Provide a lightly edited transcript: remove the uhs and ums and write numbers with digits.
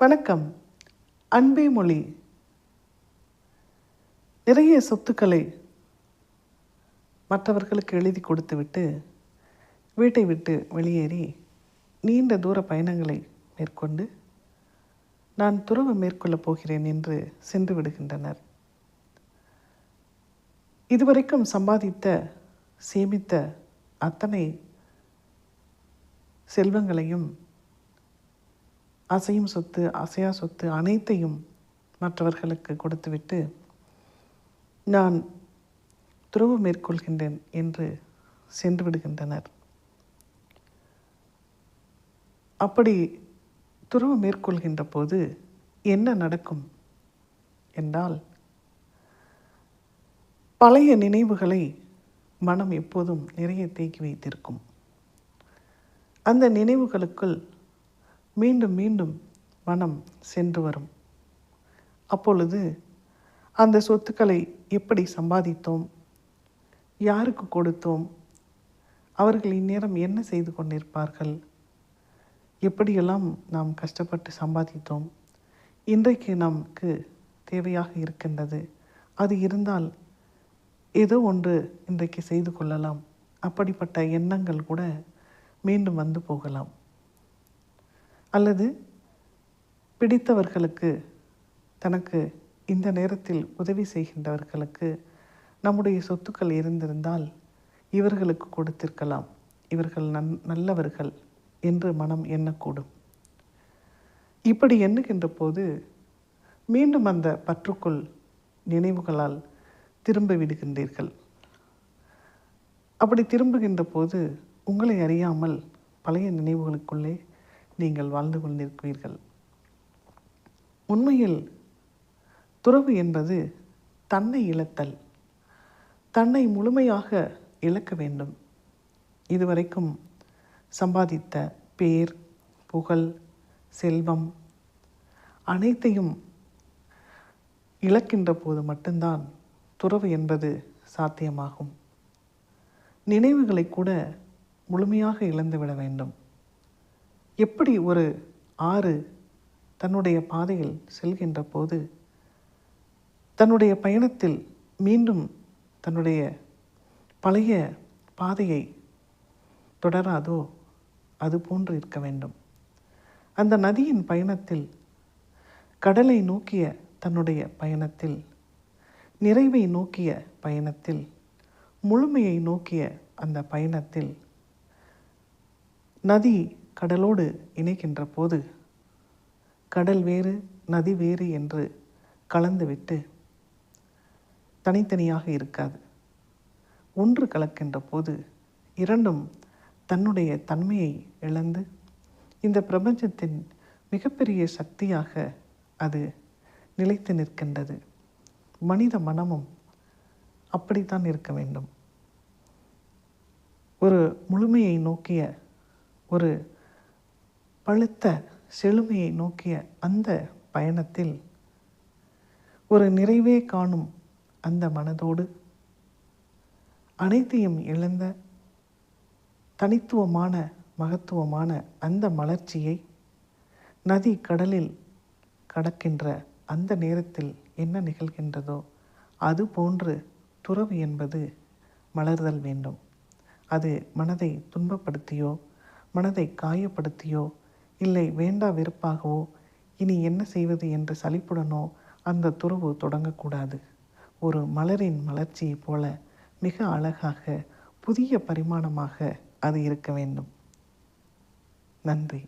வணக்கம். அன்பே மொழி. நிறைய சொத்துக்களை மற்றவர்களுக்கு எழுதி கொடுத்துவிட்டு வீட்டை விட்டு வெளியேறி நீண்ட தூர பயணங்களை மேற்கொண்டு நான் துறவு மேற்கொள்ளப் போகிறேன் என்று சென்று விடுகின்றனர். இதுவரைக்கும் சம்பாதித்த சேமித்த அத்தனை செல்வங்களையும், அசையும் சொத்து அசையா சொத்து அனைத்தையும் மற்றவர்களுக்கு கொடுத்துவிட்டு நான் துறவு மேற்கொள்கின்றேன் என்று சென்று விடுகின்றனர். அப்படி துறவு மேற்கொள்கின்ற போது என்ன நடக்கும் என்றால், பழைய நினைவுகளை மனம் எப்போதும் நிறைய தேக்கி வைத்திருக்கும். அந்த நினைவுகளுக்குள் மீண்டும் மீண்டும் மனம் சென்று வரும். அப்பொழுது அந்த சொத்துக்களை எப்படி சம்பாதித்தோம், யாருக்கு கொடுத்தோம், அவர்கள் இந்நேரம் என்ன செய்து கொண்டிருப்பார்கள், எப்படியெல்லாம் நாம் கஷ்டப்பட்டு சம்பாதித்தோம், இன்றைக்கு நமக்கு தேவையாக இருக்கின்றது, அது இருந்தால் ஏதோ ஒன்று இன்றைக்கு செய்து கொள்ளலாம், அப்படிப்பட்ட எண்ணங்கள் கூட மீண்டும் வந்து போகலாம். அல்லது பிடித்தவர்களுக்கு, தனக்கு இந்த நேரத்தில் உதவி செய்கின்றவர்களுக்கு நம்முடைய சொத்துக்கள் இருந்திருந்தால் இவர்களுக்கு கொடுத்திருக்கலாம், இவர்கள் நல்லவர்கள் என்று மனம் எண்ணக்கூடும். இப்படி எண்ணுகின்ற போது மீண்டும் அந்த பற்றுக்குள் நினைவுகளால் திரும்ப விடுகின்றீர்கள். அப்படி திரும்புகின்ற போது உங்களை அறியாமல் பழைய நினைவுகளுக்குள்ளே நீங்கள் வாழ்ந்து கொண்டிருக்கிறீர்கள். உண்மையில் துறவு என்பது தன்னை இழத்தல், தன்னை முழுமையாக இழக்க வேண்டும். இதுவரைக்கும் சம்பாதித்த பேர், புகழ், செல்வம் அனைத்தையும் இழக்கின்ற போது மட்டும்தான் துறவு என்பது சாத்தியமாகும். நினைவுகளை கூட முழுமையாக இழந்துவிட வேண்டும். எப்படி ஒரு ஆறு தன்னுடைய பாதையில் செல்கின்ற போது தன்னுடைய பயணத்தில் மீண்டும் தன்னுடைய பழைய பாதையை தொடராதோ, அது போன்று இருக்க வேண்டும். அந்த நதியின் பயணத்தில், கடலை நோக்கிய தன்னுடைய பயணத்தில், நிறைவை நோக்கிய பயணத்தில், முழுமையை நோக்கிய அந்த பயணத்தில் நதி கடலோடு இணைக்கின்ற போது கடல் வேறு நதி வேறு என்று கலந்துவிட்டு தனித்தனியாக இருக்காது. ஒன்று கலக்கின்ற போது இரண்டும் தன்னுடைய தன்மையை இழந்து இந்த பிரபஞ்சத்தின் மிகப்பெரிய சக்தியாக அது நிலைத்து நிற்கின்றது. மனித மனமும் அப்படித்தான் இருக்க வேண்டும். ஒரு முழுமையை நோக்கிய, ஒரு பழுத்த செழுமையை நோக்கிய அந்த பயணத்தில் ஒரு நிறைவே காணும் அந்த மனதோடு அனைத்தையும் இழந்த தனித்துவமான மகத்துவமான அந்த மலர்ச்சியை நதி கடலில் கடக்கின்ற அந்த நேரத்தில் என்ன நிகழ்கின்றதோ அது போன்று துறவு என்பது மலர்தல் வேண்டும். அது மனதை துன்பப்படுத்தியோ, மனதை காயப்படுத்தியோ, இல்லை வேண்டா வெறுப்பாகவோ, இனி என்ன செய்வது என்று சலிப்புடனோ அந்த துறவு தொடங்கக்கூடாது. ஒரு மலரின் மலர்ச்சியைப் போல மிக அழகாக புதிய பரிமாணமாக அது இருக்க வேண்டும். நன்றி.